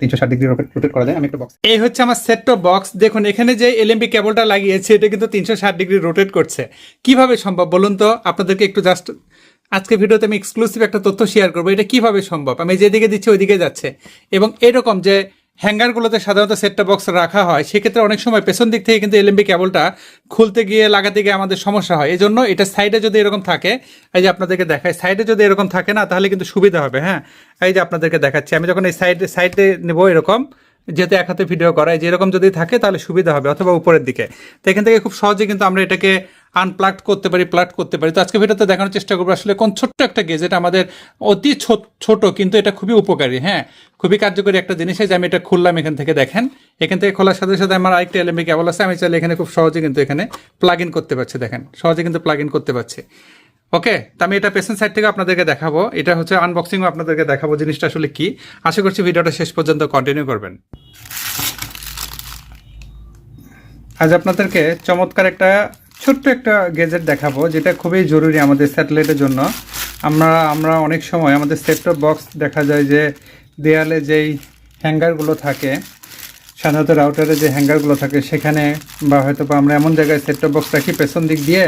360 degree rotate করা যায়। আমি একটা বক্স, এই হচ্ছে আমার সেট টপ বক্স। দেখুন এখানে যে এলএমবি কেবলটা লাগিয়েছে এটা কিন্তু 360 ডিগ্রি রোটেট করছে। কিভাবে সম্ভব বলুন তো? আপনাদেরকে একটু জাস্ট আজকে ভিডিওতে আমি এক্সক্লুসিভ একটা তথ্য শেয়ার করবো, এটা কিভাবে সম্ভব। আমি যেদিকে দিচ্ছি ওইদিকে যাচ্ছে। এবং এরকম যে হ্যাঙ্গারগুলোতে সাধারণত সেট টপ বক্স রাখা হয়, সেক্ষেত্রে অনেক সময় পেছন দিক থেকে কিন্তু এলএমবি কেবলটা খুলতে গিয়ে লাগাতে গিয়ে আমাদের সমস্যা হয়। এই জন্য এটা সাইডে যদি এরকম থাকে, এই যে আপনাদেরকে দেখায়, সাইডে যদি এরকম থাকে না তাহলে কিন্তু সুবিধা হবে। হ্যাঁ, এই যে আপনাদেরকে দেখাচ্ছি, আমি যখন এই সাইডে নেবো এরকম, যেহেতু এক হাতে ভিডিও করায়, যে এরকম যদি থাকে তাহলে সুবিধা হবে, অথবা উপরের দিকে। তো এখান থেকে খুব সহজে কিন্তু আমরা এটাকে আনপ্লাগ করতে পারি, প্লাগ করতে পারি। তো আজকে ভিডিওতে দেখানোর চেষ্টা করবো আসলে কোন ছোট্ট একটা গেজেট আমাদের অতি ছোট কিন্তু এটা খুবই উপকারী। হ্যাঁ, খুবই কার্যকরী একটা জিনিস। যে আমি এটা খুললাম, এখান থেকে দেখেন, এখান থেকে খোলার সাথে সাথে আমার আরেকটা এলএমবি কেবল আছে। আমি চাইলে এখানে খুব সহজে কিন্তু এখানে প্লাগ ইন করতে পারছি। দেখেন সহজে কিন্তু প্লাগ ইন করতে পারছি। ওকে, তো আমি এটা পেছন সাইড থেকে আপনাদেরকে দেখাবো, এটা হচ্ছে আনবক্সিংও আপনাদেরকে দেখাবো জিনিসটা আসলে কি। আশা করছি ভিডিওটা শেষ পর্যন্ত কন্টিনিউ করবেন। আজ আপনাদেরকে চমৎকার একটা ছোট্ট একটা গেজেট দেখাবো, যেটা খুবই জরুরি আমাদের স্যাটেলাইটের জন্য। আমরা অনেক সময় আমাদের সেট টপ বক্স দেখা যায় যে দেয়ালে যেই হ্যাঙ্গারগুলো থাকে, সাধারণত রাউটারে যে হ্যাঙ্গারগুলো থাকে সেখানে, বা হয়তো বা আমরা এমন জায়গায় সেট টপ বক্স রাখি পেছন দিক দিয়ে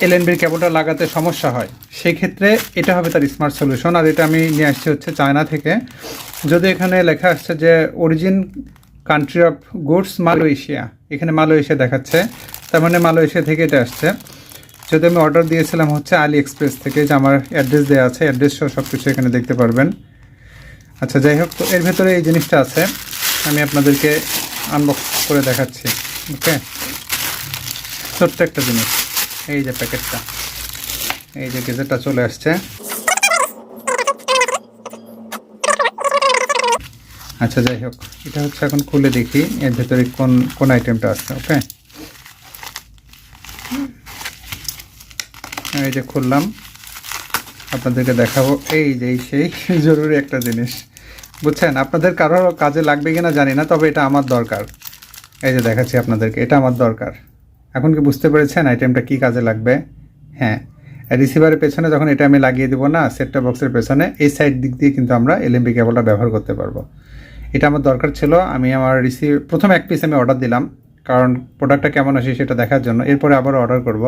এলএনবির কেবলটা লাগাতে সমস্যা হয়। সেই ক্ষেত্রে এটা হবে তার স্মার্ট সলিউশন। আর এটা আমি নিয়ে আসছি হচ্ছে চায়না থেকে। যদি এখানে লেখা আসছে যে origin country of goods Malaysia, এখানে মালয়েশিয়া দেখাচ্ছে, তার মানে মালয়েশিয়া থেকে এটা আসছে। যদি আমি অর্ডার দিয়েছিলাম হচ্ছে আলি এক্সপ্রেস থেকে, যে আমার অ্যাড্রেস দেওয়া আছে, অ্যাড্রেস সহ সব কিছু এখানে দেখতে পারবেন। আচ্ছা, যাই হোক, তো এর ভেতরে এই জিনিসটা আছে, আমি আপনাদেরকে আনবক্স করে দেখাচ্ছি। ওকে, ছোট্ট একটা জিনিস, এই যে প্যাকেটটা, এই যে গেজেটটা চলে আসছে। আচ্ছা, যাই হোক, এটা হচ্ছে এখন খুলে দেখি এর ভেতরে কোন আইটেমটা আছে। ওকে, এই যে খুললাম, আপনাদেরকে দেখাবো। এই যে সেই জরুরি একটা জিনিস, বুঝছেন? আপনাদের কারো কাজে লাগবে কিনা জানি না, তবে এটা আমার দরকার। এই যে দেখাচ্ছি আপনাদেরকে, এটা আমার দরকার। এখন কি বুঝতে পেরেছেন আইটেমটা কি কাজে লাগবে? হ্যাঁ, রিসিভারের পেছনে যখন এটা আমি লাগিয়ে দেবো না, সেট টপ বক্সের পেছনে, এই সাইড দিক দিয়ে কিন্তু আমরা এলএমবি কেবলটা ব্যবহার করতে পারবো। এটা আমার দরকার ছিল। আমি আমার প্রথম এক পিস আমি অর্ডার দিলাম, কারণ প্রোডাক্টটা কেমন আসে সেটা দেখার জন্য। এরপরে আবার অর্ডার করব।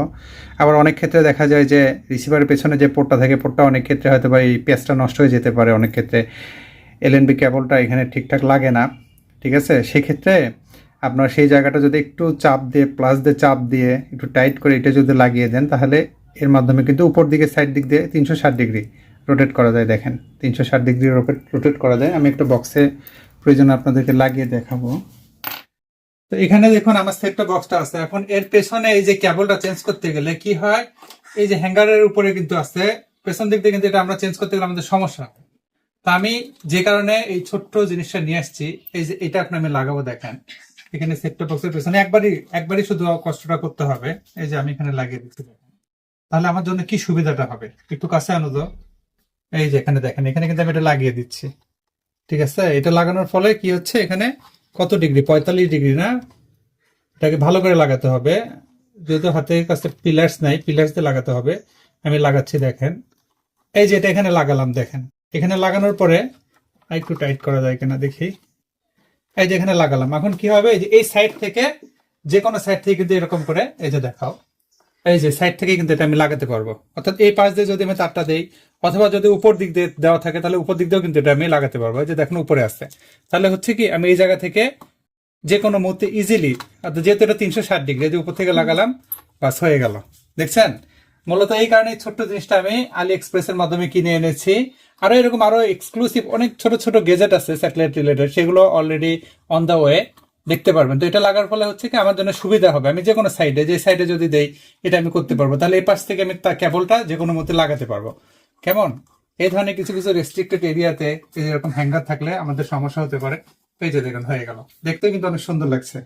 আবার অনেক ক্ষেত্রে দেখা যায় যে রিসিভারের পেছনে যে পোর্টটা থাকে, পোর্টটা অনেক ক্ষেত্রে হয়তো বা এই পেঁচটা নষ্ট হয়ে যেতে পারে। অনেক ক্ষেত্রে এলএনবি কেবলটা এখানে ঠিকঠাক লাগে না, ঠিক আছে? সেক্ষেত্রে আপনার সেই জায়গাটা যদি একটু চাপ দিয়ে, প্লাস দিয়ে চাপ দিয়ে একটু টাইট করে এটা যদি লাগিয়ে দেন, তাহলে এর মাধ্যমে কিন্তু উপর দিকে সাইড দিক দিয়ে 360 ডিগ্রি রোটেট করা যায়। দেখেন 360 ডিগ্রি রোটেট করা যায়। আমি একটা বক্সে প্রয়োজন আপনাদেরকে লাগিয়ে দেখাবো। তো এখানে দেখুন আমার সেট টপ বক্সটা আছে। এখন এর পেছনে এই যে কেবলটা চেঞ্জ করতে গেলে কি হয়, এই যে হ্যাঙ্গারের উপরে কিন্তু আছে, পেছন দিক দিয়ে কিন্তু এটা আমরা চেঞ্জ করতে গেলে আমাদের সমস্যা। তা আমি যে কারণে এই ছোট্ট জিনিসটা নিয়ে আসছি, এই যে এটা এখন আমি লাগাবো। দেখেন এখানে সেট টপ বক্সের পেছনে একবারই শুধু কষ্টটা করতে হবে। এই যে আমি এখানে লাগিয়ে দিচ্ছি, তাহলে আমার জন্য কি সুবিধাটা হবে, একটু কাছে আনো তো। এই যে এখানে দেখেন, এখানে কিন্তু আমি এটা লাগিয়ে দিচ্ছি, ঠিক আছে? এটা লাগানোর ফলে কি হচ্ছে, এখানে কত ডিগ্রি, 45 ডিগ্রি না? এটাকে ভালো করে লাগাতে হবে, যেহেতু হাতের কাছে পিলার্স নাই, পিলার্স দিয়ে লাগাতে হবে। আমি লাগাচ্ছি, দেখেন এই যে এটা এখানে লাগালাম। দেখেন এখানে লাগানোর পরে একটু টাইট করা যায় কিনা দেখি। এই যে এখানে লাগালাম, এখন কি হবে, এই যে এই সাইড থেকে, যে কোনো সাইড থেকে কিন্তু এরকম করে, এই যে দেখাও, এই যে সাইড থেকে কিন্তু এটা আমি লাগাতে পারবো। অর্থাৎ এই পাশ দিয়ে যদি আমি তারটা দেই, অথবা যদি উপর দিক দিয়ে দেওয়া থাকে, তাহলে উপর দিক দিয়েও কিন্তু এটা আমি লাগাতে পারবো। এই যে দেখুন উপরে আসছে, তাহলে হচ্ছে কি আমি এই জায়গা থেকে যে কোনো মুহূর্তে ইজিলি, যেহেতু এটা 360 ডিগ্রি, যে উপর থেকে লাগালাম, বাস হয়ে গেল। দেখছেন? মূলত এই কারণে ছোট্ট জিনিসটা আমি আলি এক্সপ্রেসের মাধ্যমে কিনে এনেছি। আরো এরকম আরো এক্সক্লুসিভ অনেক ছোট ছোট গেজেট আছে স্যাটেলাইট রিলেটেড, সেগুলো অলরেডি অন দা ওয়ে, দেখতে পারবেন। তো এটা লাগার ফলে হচ্ছে কি আমার জন্য সুবিধা হবে। আমি যে কোনো সাইডে, যে সাইডে যদি দেই এটা আমি করতে পারবো, তাহলে এই পাশ থেকে আমি তার কেবলটা যে কোনো মধ্যে লাগাতে পারবো। কেমন? এই ধরনের কিছু কিছু রেস্ট্রিক্টেড এরিয়াতে এরকম হ্যাঙ্গার থাকলে আমাদের সমস্যা হতে পারে। এই যে দেখুন হয়ে গেল, দেখতে কিন্তু অনেক সুন্দর লাগছে।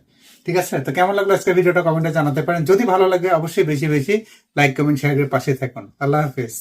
ঠিক আছে, তো কেমন লাগলো আজকে ভিডিওটা কমেন্টে জানাতে পারেন। যদি ভালো লাগে অবশ্যই বেশি বেশি লাইক, কমেন্ট, শেয়ারের পাশে থাকুন। আল্লাহ হাফেজ।